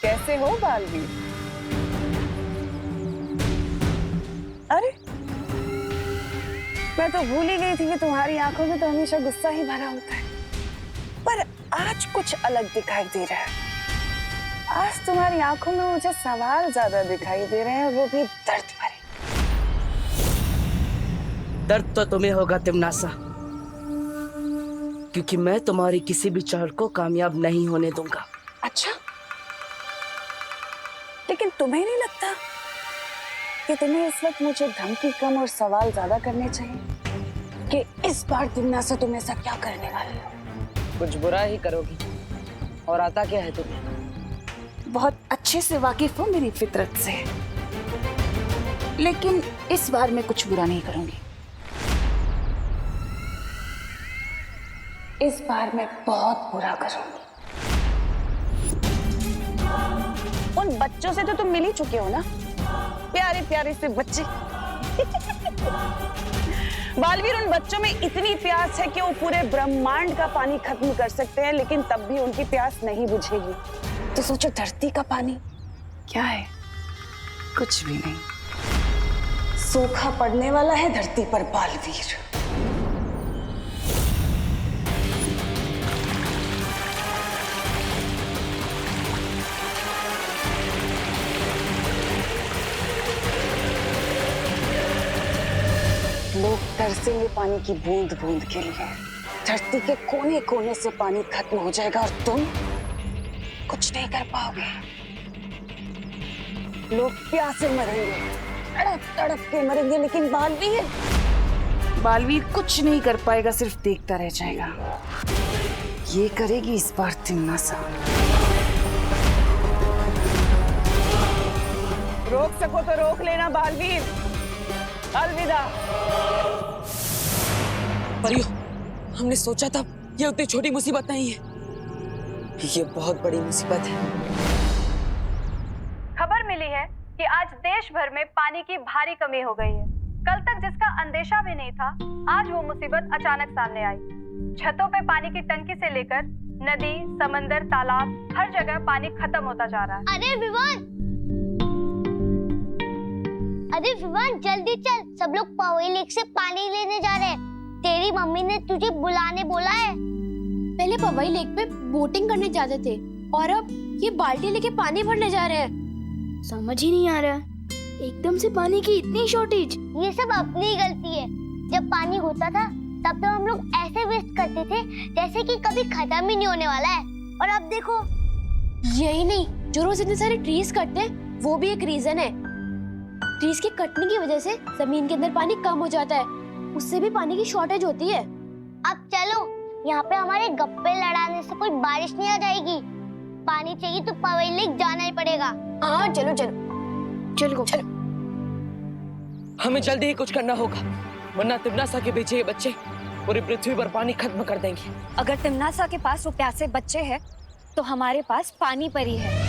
कैसे हो बालवीर? अरे मैं तो भूल ही गई थी कि तुम्हारी आंखों में तो हमेशा गुस्सा ही भरा होता है, पर आज कुछ अलग दिखाई दे रहा है। आज तुम्हारी आंखों में मुझे सवाल ज्यादा दिखाई दे रहे हैं, वो भी दर्द भरे। दर्द तो तुम्हें होगा तिमनासा, क्योंकि मैं तुम्हारी किसी भी चाल को कामयाब नहीं होने दूंगा। अच्छा, लेकिन तुम्हें नहीं लगता कि तुम्हें इस वक्त मुझे धमकी कम और सवाल ज्यादा करने चाहिए कि इस बार तिमनासा तुम ऐसा क्या करने वाली हो? कुछ बुरा ही करोगी, और आता क्या है तुम्हें? बहुत अच्छे से वाकिफ हो मेरी फितरत से, लेकिन इस बार मैं कुछ बुरा नहीं करूंगी। इस बार मैं बहुत बुरा करूंगी। उन बच्चों से तो तुम मिल ही चुके हो ना, प्यारे प्यारे से बच्चे। बालवीर, उन बच्चों में इतनी प्यास है कि वो पूरे ब्रह्मांड का पानी खत्म कर सकते हैं, लेकिन तब भी उनकी प्यास नहीं बुझेगी। तो सोचो, धरती का पानी क्या है? कुछ भी नहीं। सूखा पड़ने वाला है धरती पर बालवीर। लोग तरसेंगे पानी की बूंद बूंद के लिए। धरती के कोने कोने से पानी खत्म हो जाएगा और तुम कुछ नहीं कर पाओगे। लोग प्यासे मरेंगे, तड़प तड़प के मरेंगे, लेकिन बालवीर कुछ नहीं कर पाएगा, सिर्फ देखता रह जाएगा। ये करेगी इस बार तिमनासा। रोक सको तो रोक लेना बालवीर। अलविदा। परियो, हमने सोचा था ये उतनी छोटी मुसीबत नहीं है, ये बहुत बड़ी मुसीबत है। खबर मिली है कि आज देश भर में पानी की भारी कमी हो गई है। कल तक जिसका अंदेशा भी नहीं था, आज वो मुसीबत अचानक सामने आई। छतों पे पानी की टंकी से लेकर नदी, समंदर, तालाब, हर जगह पानी खत्म होता जा रहा है। अरे विवान, जल्दी चल, सब लोग पवई लेक से पानी लेने जा रहे हैं। तेरी मम्मी ने तुझे बुलाने बोला है। पहले पवई लेक पे बोटिंग करने जाते थे और अब ये बाल्टी लेके पानी भरने जा रहे हैं। समझ ही नहीं आ रहा, एकदम से पानी की इतनी शॉर्टेज। ये सब अपनी ही गलती है। जब पानी होता था तब तो हम लोग ऐसे वेस्ट करते थे जैसे कि कभी खत्म ही नहीं होने वाला है, और अब देखो। यही नहीं, जो रोज इतने सारे ट्रीज कटते हैं वो भी एक रीजन है। ट्रीज के कटने की वजह से जमीन के अंदर पानी कम हो जाता है, उससे भी पानी की शॉर्टेज होती है। अब चलो, यहाँ पे हमारे गप्पे लड़ाने से कोई बारिश नहीं आ जाएगी। पानी चाहिए तो पवई लेक जाना ही पड़ेगा। हाँ चलो चलो चलो चलो। हमें जल्दी ही कुछ करना होगा, वरना तिमनासा के पीछे ये बच्चे पूरी पृथ्वी पर पानी खत्म कर देंगे। अगर तिमनासा के पास वो प्यासे बच्चे हैं, तो हमारे पास पानी परी है।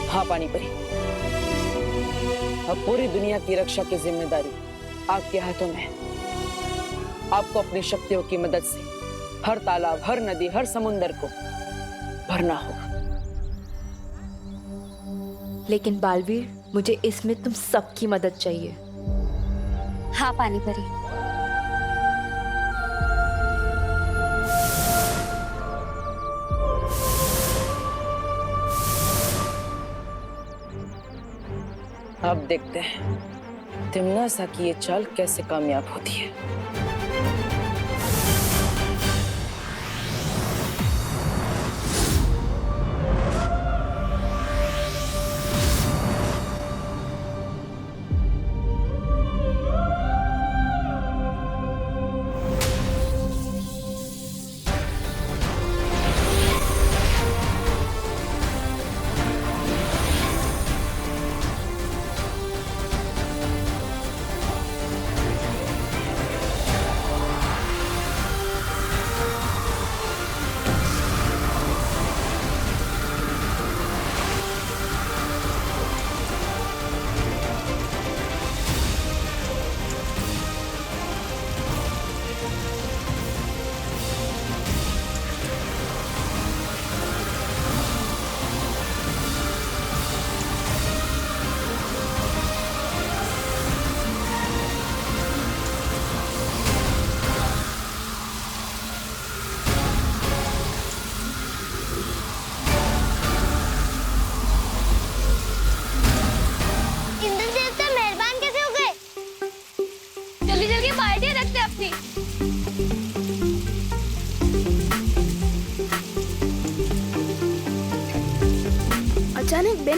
हाँ पानी परी, अब पूरी दुनिया की रक्षा की जिम्मेदारी आपके हाथों में है। आपको अपनी शक्तियों की मदद से हर तालाब, हर नदी, हर समुंदर को भरना होगा। लेकिन बालवीर, मुझे इसमें तुम सबकी मदद चाहिए। हाँ पानी परी। अब देखते हैं तिमनासा की ये चाल कैसे कामयाब होती है।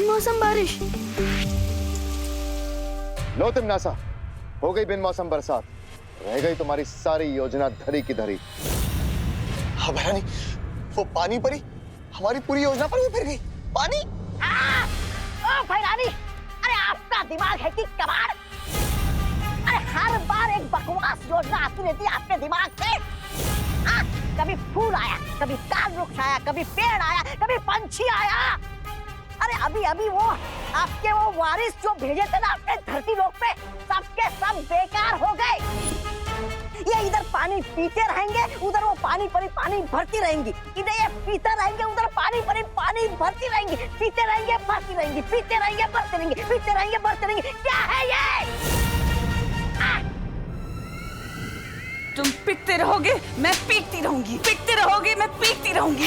बेमौसम बारिश। लो तिमनासा, हो गई बिन मौसम बरसात, रह गई तुम्हारी सारी योजना धरी की धरी। हाँ भैरानी, वो पानी परी हमारी पूरी योजना पर भी फिर गई। पानी ओ भैरानी, अरे आपका दिमाग है कि कबाड़? अरे हर बार एक बकवास योजना आती रहती है आपके दिमाग से। कभी फूल आया, कभी ताल वृक्ष आया, कभी पेड़ आया, कभी पंछी आया। अरे अभी अभी वो आपके वो वारिस जो भेजे थे ना अपने धरती लोक पे, सबके सब बेकार हो गए। ये इधर पानी पीते रहेंगे, उधर वो पानी परी पानी भरती रहेंगी। इधर ये पीते रहेंगे, उधर पानी परी पानी भरती रहेंगी। पीते रहेंगे, भरती रहेंगी, पीते रहेंगे, भरते रहेंगे, पीते रहेंगे, भरते रहेंगे। क्या है ये? तुम पीकते रहोगे, मैं पीकती रहूंगी, पीकते रहोगे, मैं पीकती रहूंगी।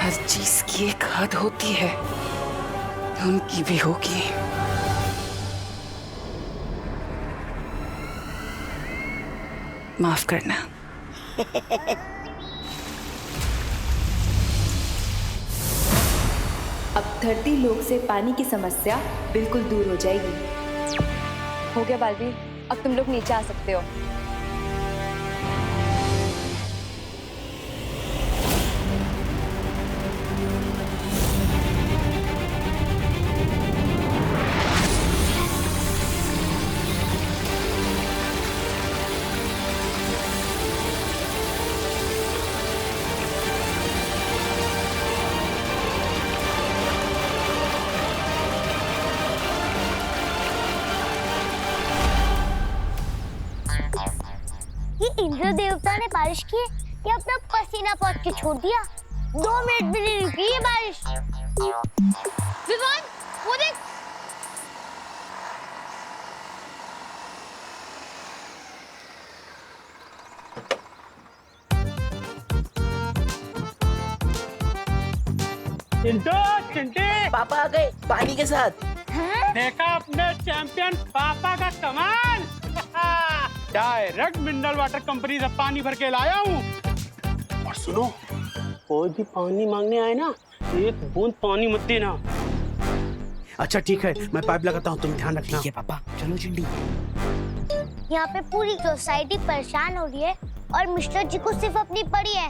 हर चीज की एक हद होती है, उनकी भी होगी। माफ करना। अब धरती लोक से पानी की समस्या बिल्कुल दूर हो जाएगी। हो गया बालवी, अब तुम लोग नीचे आ सकते हो। ये इंद्र देवता ने बारिश की है या अपना पसीना पहुंच के छोड़ दिया? 2 मिनट भी नहीं रुकी ये बारिश। विवान, वो देख। चिंटे पापा आ गए पानी के साथ। देखा अपने चैंपियन पापा का कमाल। डायरेक्ट मिनरल वाटर कंपनी से पानी भर के लाया हूँ। और सुनो, कोई भी पानी मांगने आए ना, एक बूंद पानी मत देना। अच्छा ठीक है, मैं पाइप लगाता हूँ, तुम ध्यान रखना। ठीक है पापा, चलो चिंटी। यहाँ पे पूरी सोसाइटी परेशान हो रही है और मिस्टर जी को सिर्फ अपनी पड़ी है।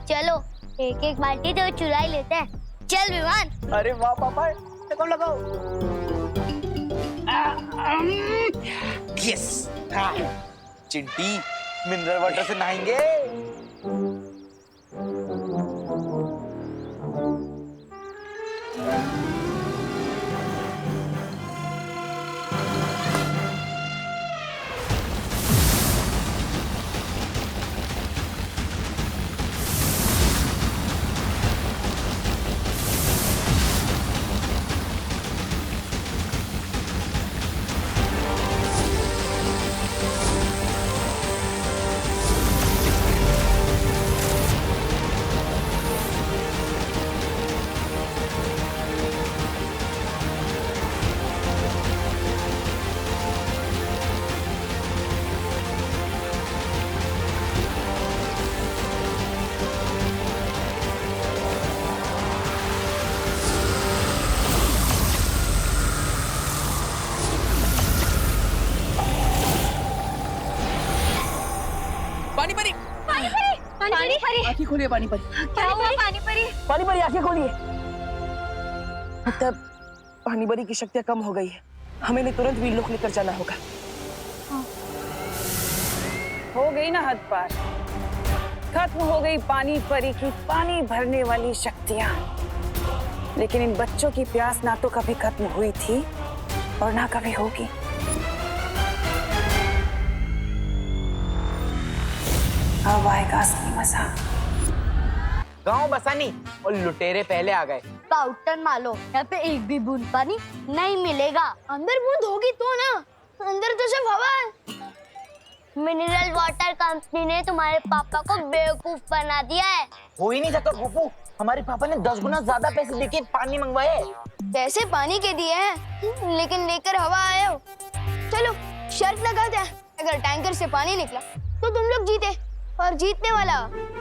चलो एक एक बाल्टी तो चुरा ही लेते हैं। चल विमान। अरे वाह पापा, लगाओ लगाओ। यस, चिंटी मिनरल वाटर से नहाएंगे। पानी परी, पानी परी, पानी परी। आंखें खोलिए पानी परी। क्या हुआ पानी परी? पानी परी आंखें खोलिए। मतलब पानी परी की शक्तियाँ कम हो गई है, हमें इन्हें तुरंत वीरलोक लेकर जाना होगा। हो गई ना हद पार, खत्म हो गई पानी परी की पानी भरने वाली शक्तियाँ। लेकिन इन बच्चों की प्यास ना तो कभी खत्म हुई थी और ना कभी होगी। अब आएगा असली मजा। गांव बसानी और लुटेरे पहले आ गए। पाउडर मारो, यहाँ पे एक भी बूंद पानी नहीं मिलेगा। अंदर बूंद होगी तो ना, अंदर तो सिर्फ हवा है। मिनरल वाटर कंपनी ने तुम्हारे पापा को बेवकूफ बना दिया है। हो ही नहीं सकता फूफू, हमारे पापा ने 10 गुना ज्यादा पैसे देके पानी मंगवाए। पैसे पानी के दिए हैं, लेकिन लेकर हवा आए हो। चलो शर्त लगाते हैं, अगर टैंकर से पानी निकला तो तुम लोग जीते, और जीतने वाला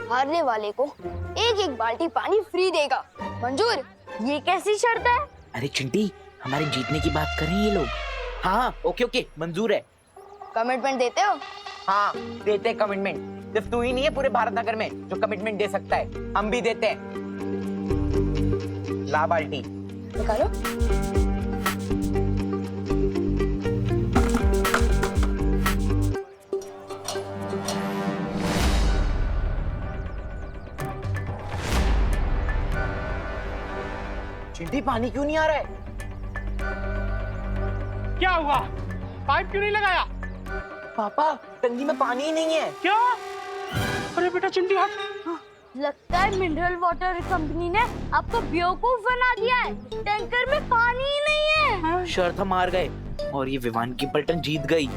हारने वाले को एक एक बाल्टी पानी फ्री देगा। मंजूर? ये कैसी शर्त है? अरे चिंटी, हमारे जीतने की बात कर रहे हैं ये लोग। हाँ ओके ओके, मंजूर है। कमिटमेंट देते हो? हाँ देते हैं कमिटमेंट। सिर्फ तू ही नहीं है पूरे भारत नगर में जो कमिटमेंट दे सकता है, हम भी देते हैं। ला बाल्टी निकालो। चिंटी पानी क्यों नहीं आ रहा है? क्या हुआ? पाइप क्यों नहीं लगाया? पापा टंकी में पानी ही नहीं है। क्या? अरे बेटा चिंटी हट। लगता है मिनरल वाटर कंपनी ने आपको बेवकूफ बना दिया है। टैंकर में पानी ही नहीं है। शर्त हम हार गए और ये विवान की पलटन जीत गई।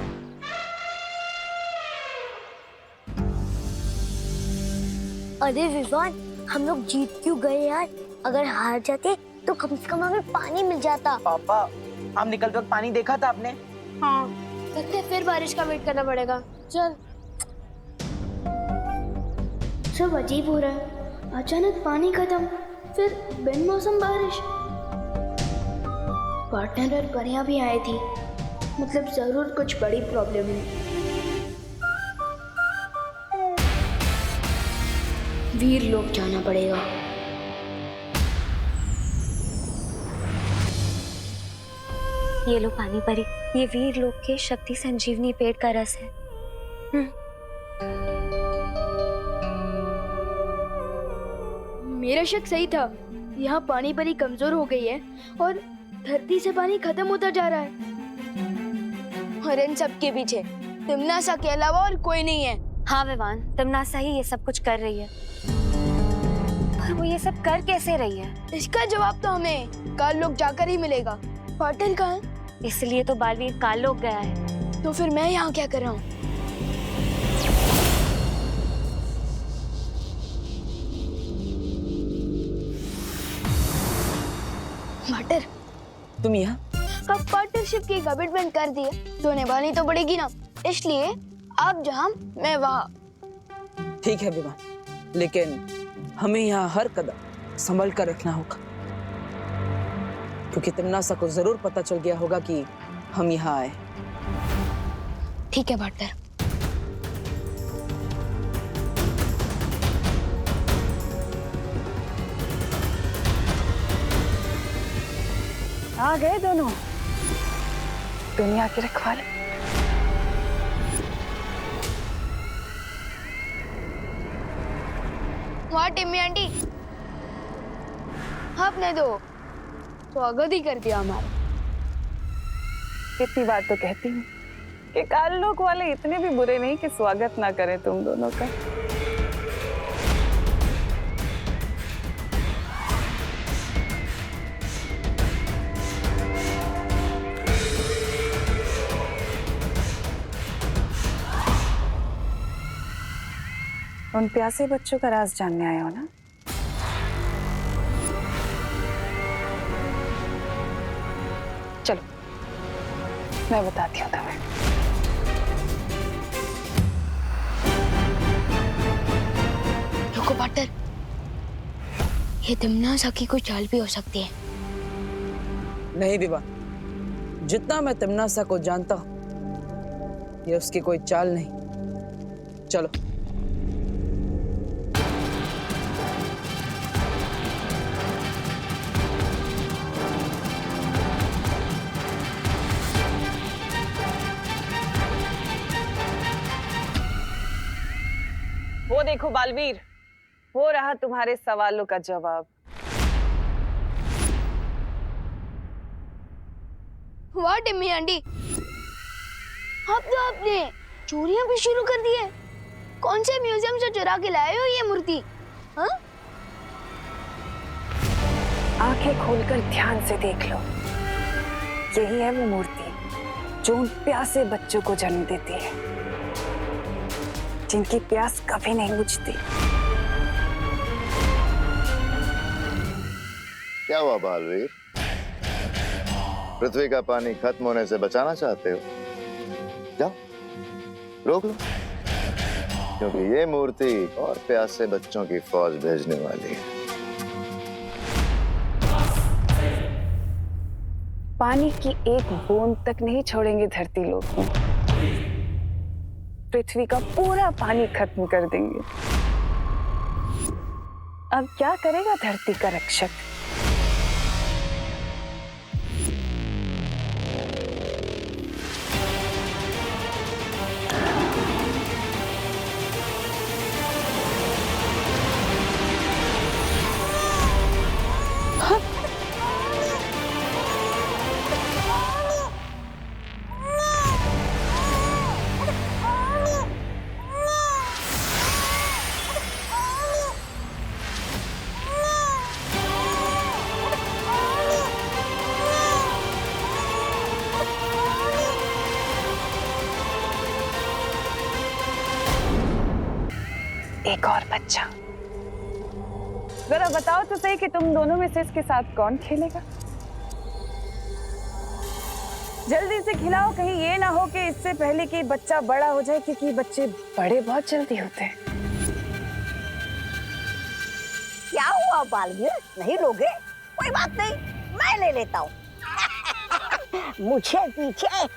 अरे विवान, हम लोग जीत क्यों गए यार? अगर हार जाते तो कम से कम हमें पानी मिल जाता। पापा हम निकलते वक्त पानी देखा था आपने? हाँ, लगता है फिर बारिश का वेट करना पड़ेगा। चल। सब अजीब हो रहा है। अचानक पानी खत्म, फिर बिन मौसम बारिश। पार्टनर और परियां भी आई थी, मतलब जरूर कुछ बड़ी प्रॉब्लम है। वीर लोग जाना पड़ेगा। ये लो पानी परी, ये वीर लोक के शक्ति संजीवनी पेड़ का रस है। मेरा शक सही था, यहाँ पानी परी कमजोर हो गई है और धरती से पानी खत्म होता जा रहा है। और इन सब के पीछे तिमनासा के अलावा और कोई नहीं है। हाँ विवान, तिमनासा ही ये सब कुछ कर रही है। पर वो ये सब कर कैसे रही है? इसका जवाब तो हमें काल लोग जाकर ही मिलेगा। पार्टनर कहाँ है? इसलिए तो बालवीर काल लोक गया है। तो फिर मैं यहाँ क्या कर रहा हूँ? पार्टनर, तुम यहाँ? अब पार्टनरशिप की कमिटमेंट कर दी है तो निभानी तो पड़ेगी ना, इसलिए आप जहाँ मैं वहाँ। ठीक है विवान, लेकिन हमें यहाँ हर कदम संभल कर रखना होगा, क्योंकि तिमनासा को जरूर पता चल गया होगा कि हम यहाँ आए। ठीक है पार्टनर। आ गए दोनों दुनिया के रखवाले। वहाँ टिम्मी आंटी, आपने तो स्वागत ही कर दिया हमारा। कितनी बार तो कहती हूँ कि काल लोक वाले इतने भी बुरे नहीं कि स्वागत ना करें तुम दोनों का। उन प्यासे बच्चों का राज जानने आए हो ना? चलो मैं बताती हूँ तुम्हें। रुको पार्टनर, ये तिमनासा की कोई चाल भी हो सकती है। नहीं विवान, जितना मैं तिमनासा को जानता हूँ ये उसकी कोई चाल नहीं। चलो। वो देखो बालवीर, वो रहा तुम्हारे सवालों का जवाब। वाह टिम्मी आंटी, अब तो आपने चोरियां भी शुरू कर दी है। कौन से म्यूजियम से चुरा के लाए हो ये मूर्ति? हाँ? आंखें खोलकर ध्यान से देख लो, यही है वो मूर्ति जो उन प्यासे बच्चों को जन्म देती है, जिनकी प्यास कभी नहीं बुझती। क्या हुआ बालवीर? पृथ्वी का पानी खत्म होने से बचाना चाहते हो? जाओ रोक लो। क्योंकि ये मूर्ति और प्यासे बच्चों की फौज भेजने वाली है। पानी की एक बूंद तक नहीं छोड़ेंगे धरती लोग को। पृथ्वी का पूरा पानी खत्म कर देंगे। अब क्या करेगा धरती का रक्षक? एक और बच्चा। जरा बताओ तो सही कि तुम दोनों में से इसके साथ कौन खेलेगा? जल्दी से खिलाओ, कहीं ये ना हो कि इससे पहले कि बच्चा बड़ा हो जाए, क्योंकि बच्चे बड़े बहुत जल्दी होते हैं। क्या हुआ बालवीर, नहीं लोगे? कोई बात नहीं, मैं ले लेता हूँ। मुझे पीछे।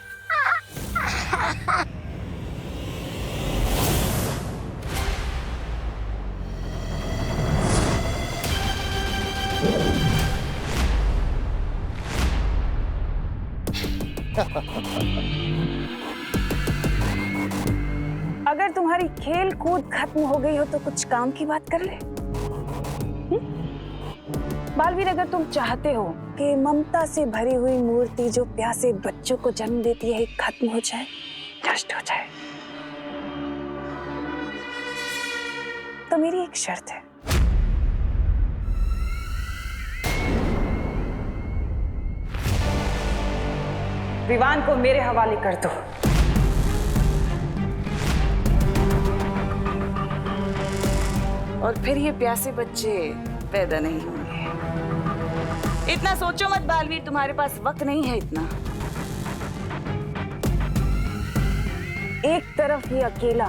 अगर तुम्हारी खेल कूद खत्म हो गई हो तो कुछ काम की बात कर ले। बालवीर, अगर तुम चाहते हो कि ममता से भरी हुई मूर्ति जो प्यासे बच्चों को जन्म देती है खत्म हो जाए, नष्ट हो जाए, तो मेरी एक शर्त है। विवान को मेरे हवाले कर दो। और फिर ये प्यासे बच्चे पैदा नहीं होंगे। इतना सोचो मत बालवीर, तुम्हारे पास वक्त नहीं है इतना। एक तरफ ये अकेला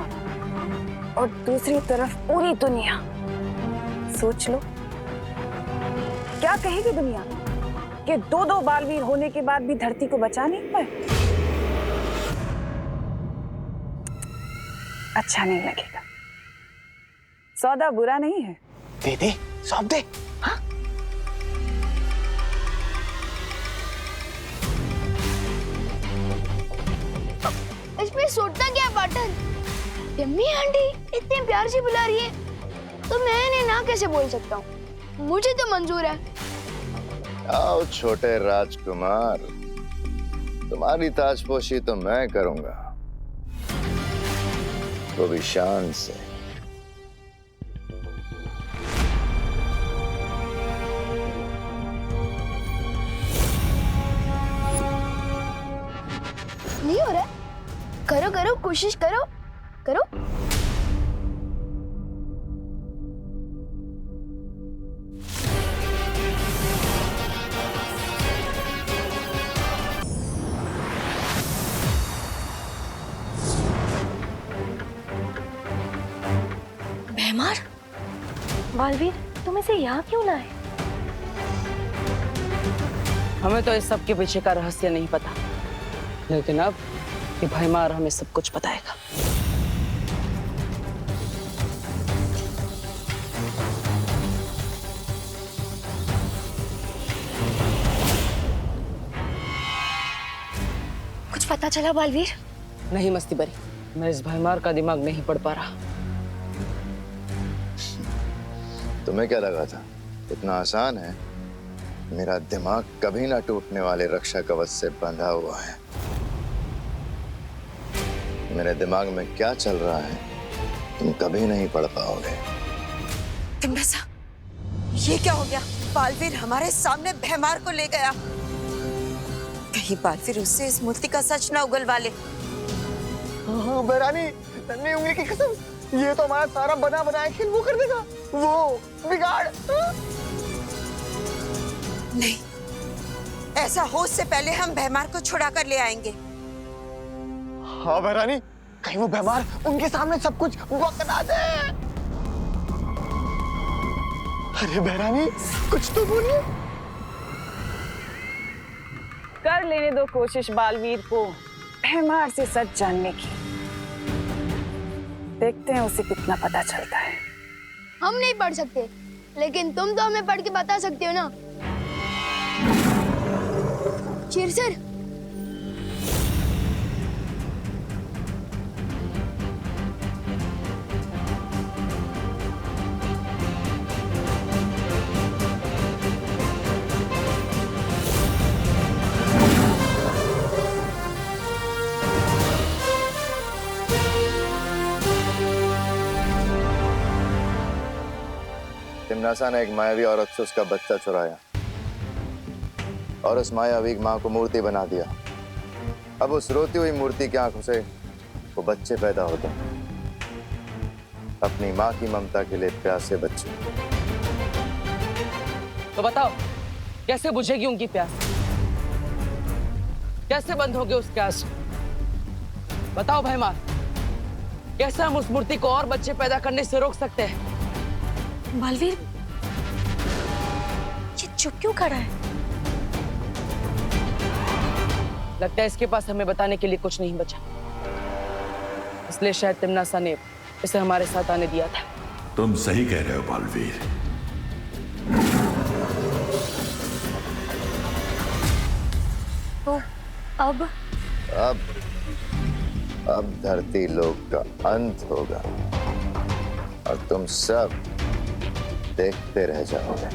और दूसरी तरफ पूरी दुनिया। सोच लो, क्या कहेगी दुनिया कि दो बालवीर होने के बाद भी धरती को बचा नहीं पाए? अच्छा नहीं लगेगा। सौदा बुरा नहीं है। दे दे, सौंप दे। हाँ? इसमें सोचता क्या बटन? यम्मी आंटी इतने प्यार से बुला रही है तो मैं इन्हें ना कैसे बोल सकता हूँ? मुझे तो मंजूर है। आओ छोटे राजकुमार, तुम्हारी ताजपोशी तो मैं करूंगा, वो भी शान से। नहीं हो रहा? करो करो, कोशिश करो करो। भैमार, बालवीर, तुम इसे यहाँ क्यों लाए? हमें तो इस सब के पीछे का रहस्य नहीं पता, लेकिन अब ये भैमार हमें सब कुछ बताएगा। कुछ पता चला बालवीर? नहीं मस्ती बरी, मैं इस भैमार का दिमाग नहीं पढ़ पा रहा। तुम्हें क्या लगा था इतना आसान है? मेरा दिमाग कभी ना टूटने वाले रक्षा कवच से बंधा हुआ है। मेरे दिमाग में क्या चल रहा है तुम कभी नहीं पढ़ पाओगे। तिम्बेसा, ये क्या हो गया? बालवीर हमारे सामने भैमार को ले गया। कहीं बालवीर उससे इस मूर्ति का सच ना उगलवा ले। बैरानी, नन्ही उंगली की कसम, ये तो हमारा सारा बना बनाया खेल वो कर देगा, वो बिगाड़। नहीं, ऐसा हो उससे पहले हम भैमार को छुड़ा कर ले आएंगे। हाँ बैरानी, कहीं वो भैमार उनके सामने सब कुछ बकना दे। अरे बहरानी कुछ तो बोलिए। कर लेने दो कोशिश बालवीर को भैमार से सच जानने की। देखते हैं उसे कितना पता चलता है। हम नहीं पढ़ सकते, लेकिन तुम तो हमें पढ़ के बता सकते हो ना। शेर सर, तिमनासा ने एक मायावी औरत से उसका बच्चा चुराया और उस मायावी माँ को मूर्ति बना दिया। अब उस रोती हुई मूर्ति की आंखों से वो बच्चे पैदा होते हैं, अपनी माँ की ममता के लिए प्यासे बच्चे। तो बताओ कैसे बुझेगी उनकी प्यास, कैसे बंद होगे उसके आंसू? बताओ भैमार, कैसे हम उस मूर्ति को और बच्चे पैदा करने से रोक सकते हैं? बालवीर, ये चुप क्यों खड़ा है? लगता है इसके पास हमें बताने के लिए कुछ नहीं बचा, इसलिए शायद तिमनासा ने इसे हमारे साथ आने दिया था। तुम सही कह रहे हो बालवीर। तो अब धरती लोक का अंत होगा और तुम सब देखते रह जाओगे।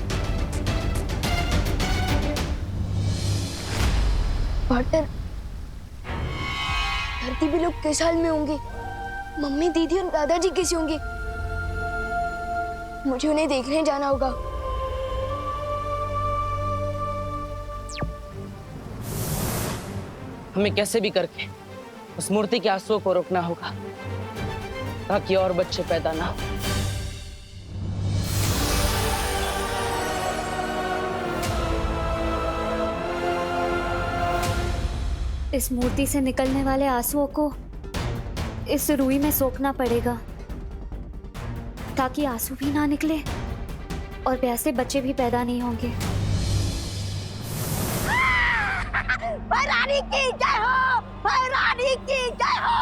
पार्टनर, धरती भी लोग किस हाल में होंगे? मम्मी, दीदी और दादाजी कैसे होंगे? मुझे उन्हें देखने जाना होगा। हमें कैसे भी करके उस मूर्ति के आंसुओं को रोकना होगा ताकि और बच्चे पैदा ना हो। इस मूर्ति से निकलने वाले आंसुओं को इस रुई में सोखना पड़ेगा ताकि आंसू भी ना निकले और प्यासे बच्चे भी पैदा नहीं होंगे। भैरानी की जय हो, भैरानी की जय हो।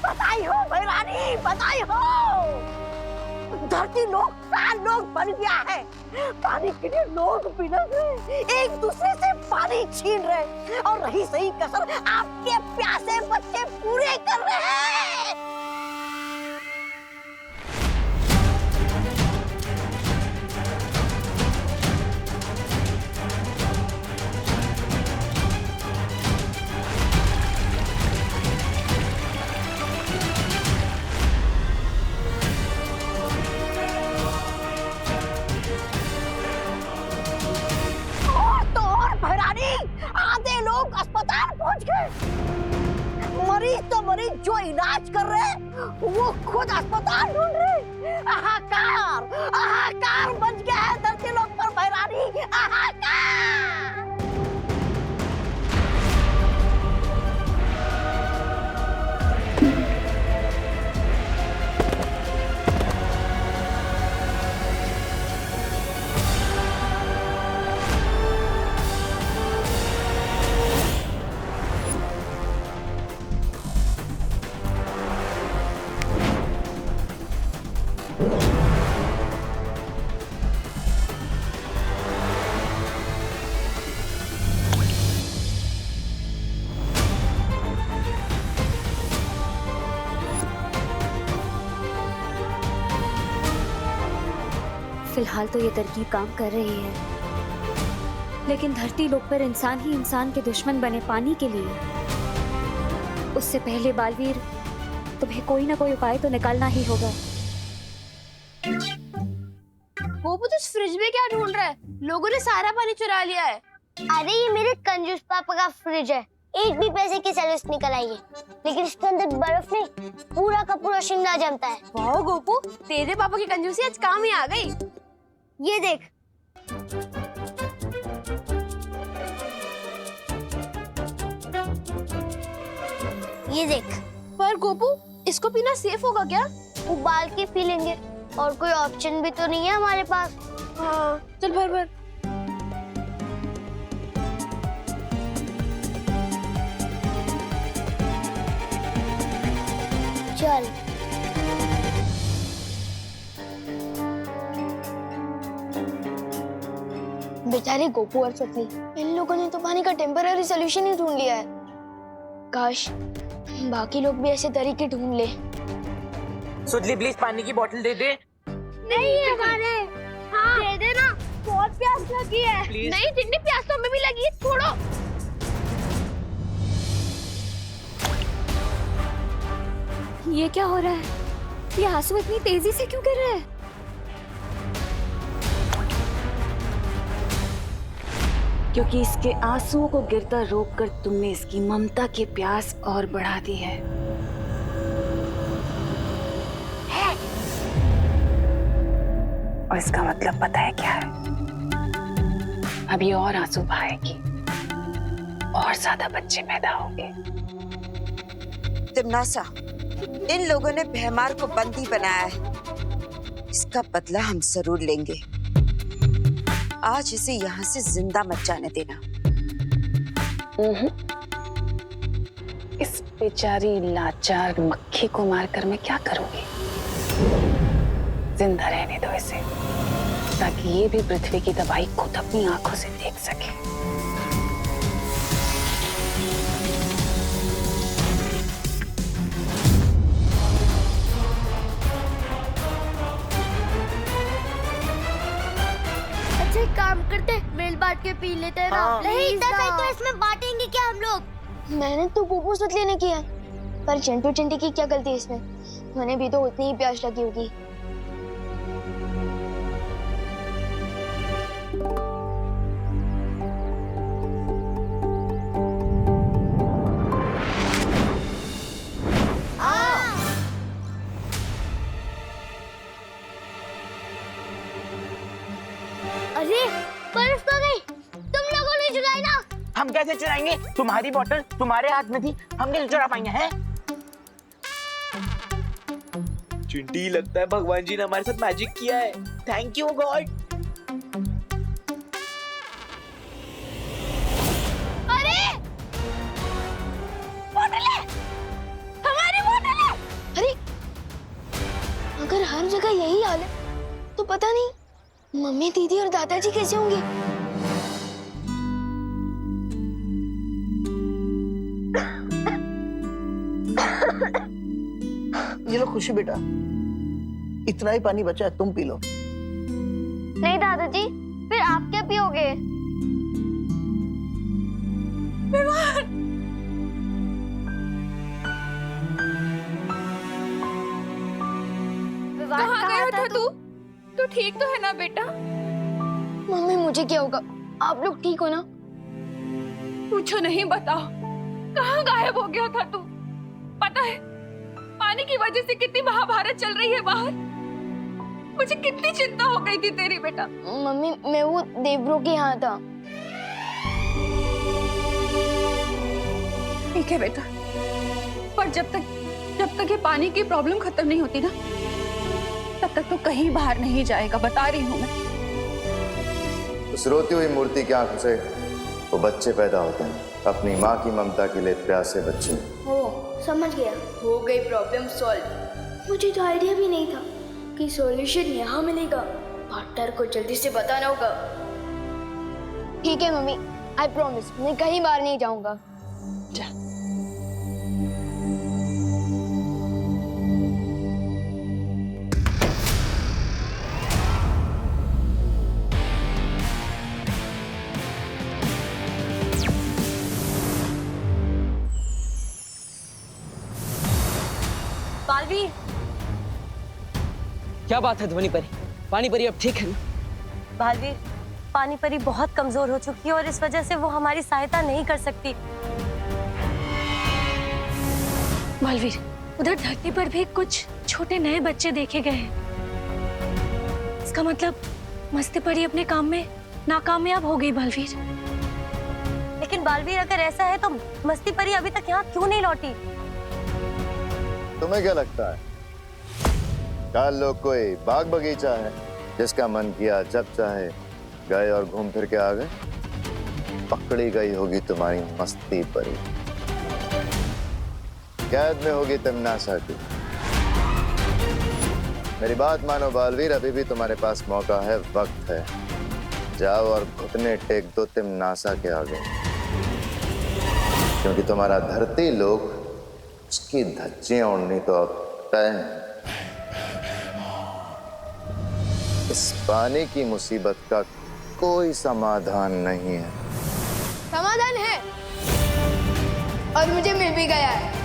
बधाई हो भैरानी, बधाई हो। धरती लोग साल लोग बन गया है। पानी के लिए लोग बिलख रहे, एक दूसरे से पानी छीन रहे और रही सही कसर आपके प्यासे बच्चे पूरे कर रहे हैं। आधे लोग अस्पताल पहुंच गए। मरीज तो मरीज जो इलाज कर रहे वो खुद अस्पताल ढूंढ रहे। हाहाकार हाहाकार बच गया है धरती लोग पर भैरानी, हाहाकार। फिलहाल तो ये तरकीब काम कर रही है, लेकिन धरती लोक पर इंसान ही इंसान के दुश्मन बने पानी के लिए, उससे पहले बालवीर तुम्हें कोई ना कोई उपाय तो निकालना ही होगा। वो तो फ्रिज में क्या ढूंढ रहा है? लोगों ने सारा पानी चुरा लिया है। अरे ये मेरे कंजूस पापा का फ्रिज है, एक भी पैसे की सर्विस निकल आई है, लेकिन इसके अंदर बर्फ नहीं, पूरा का पूरा शिमला जमता है। वाह गोपू, तेरे पापा की कंजूसी आज काम ही आ गई। ये देख। ये देख। पर गोपू, इसको पीना सेफ होगा क्या? उबाल के पी लेंगे, और कोई ऑप्शन भी तो नहीं है हमारे पास। हाँ, चल भर भर। चल। बेचारे गोपू और सतली, इन लोगों ने तो पानी का टेम्पररी सोल्यूशन ही ढूंढ लिया है। काश बाकी लोग भी ऐसे तरीके ढूंढ ले। सुतली प्लीज पानी की बोतल दे दे। नहीं है हमारे। हाँ दे देना, बहुत प्यास लगी है। Please. नहीं जितनी प्यास तो हमें भी लगी है, छोड़ो। ये क्या हो रहा है? ये आंसू इतनी तेजी से क्यों गिर रहे हैं? क्योंकि इसके आंसुओं को गिरता रोककर तुमने इसकी ममता की प्यास और बढ़ा दी है। और इसका मतलब पता है क्या है? अभी और आंसू बहाएगी और ज्यादा बच्चे पैदा होंगे। तिमनासा, इन लोगों ने भैमार को बंदी बनाया है। इसका बदला हम जरूर लेंगे। आज इसे यहाँ से जिंदा मत जाने देना। इस बेचारी लाचार मक्खी को मारकर मैं क्या करूंगी? जिंदा रहने दो इसे, ताकि ये भी पृथ्वी की तबाही खुद अपनी आंखों से देख सके। अच्छा एक काम करते, मिल बांट के पी लेते हैं ना। हाँ। नहीं इतना तो इसमें बांटेंगे क्या हम लोग? मैंने तो गोपू सतली ने किया, पर चिंटू चिंटी की क्या गलती है इसमें? मैंने भी तो उतनी ही प्यास लगी होगी। अरे बर्फ तो गई, तुम लोगों ने चुराई ना। हम कैसे चुराएंगे? तुम्हारी बोतल तुम्हारे हाथ में थी, हम कैसे चुरा पाएंगे? हैं? चिंटी, लगता है भगवान जी ने हमारे साथ मैजिक किया है। Thank you God. अरे बोतलें, हमारी बोतलें। अरे अगर हर जगह यही हाल है तो पता नहीं मम्मी, दीदी और दादाजी कैसे होंगे? ये लो खुशी बेटा, इतना ही पानी बचा है, तुम पी लो। नहीं दादाजी, फिर आप क्या पियोगे? कहाँ गया था तू? तू ठीक तो है ना बेटा? मम्मी मुझे क्या होगा? आप लोग ठीक हो ना? पूछो नहीं, बताओ कहाँ गायब हो गया था तू? पता है पानी की वजह से कितनी महाभारत चल रही है बाहर। मुझे कितनी चिंता हो गई थी तेरी बेटा। मम्मी मैं वो देवरो के यहाँ था। ठीक है बेटा, पर जब तक ये पानी की प्रॉब्लम खत्म नहीं होती ना, तब तक तो कहीं बाहर नहीं जाएगा, बता रही हूँ मैं। उस रोती हुई मूर्ति की आंखों से वो बच्चे पैदा होते हैं, अपनी माँ की ममता के लिए प्यासे बच्चे। हो समझ गया, हो गई प्रॉब्लम सॉल्व। मुझे तो आइडिया भी नहीं था कि सॉल्यूशन यहाँ मिलेगा। पार्टनर को जल्दी से बताना होगा। ठीक है मम्मी, आई प्रॉमिस मैं कहीं बाहर नहीं जाऊंगा। बालवीर, क्या बात है ध्वनि परी? पानी परी अब ठीक है ना? बालवीर, पानी परी बहुत कमजोर हो चुकी है और इस वजह से वो हमारी सहायता नहीं कर सकती। बालवीर, उधर धरती पर भी कुछ छोटे नए बच्चे देखे गए हैं। इसका मतलब मस्ती परी अपने काम में नाकामयाब हो गई। बालवीर, लेकिन बालवीर अगर ऐसा है तो मस्ती परी अभी तक यहाँ क्यों नहीं लौटी? तुम्हें क्या लगता है काल लोग कोई बाग बगीचा है जिसका मन किया जब चाहे गए और घूम फिर के आ गए? पकड़ी गई होगी तुम्हारी मस्ती परी, कैद में होगी तिमनासा की। मेरी बात मानो बालवीर, अभी भी तुम्हारे पास मौका है, वक्त है। जाओ और घुटने टेक दो तिमनासा के आगे, क्योंकि तुम्हारा धरती लोग उसकी धज्जियां उड़नी तो अब तय है। इस पानी की मुसीबत का कोई समाधान नहीं है। समाधान है और मुझे मिल भी गया है।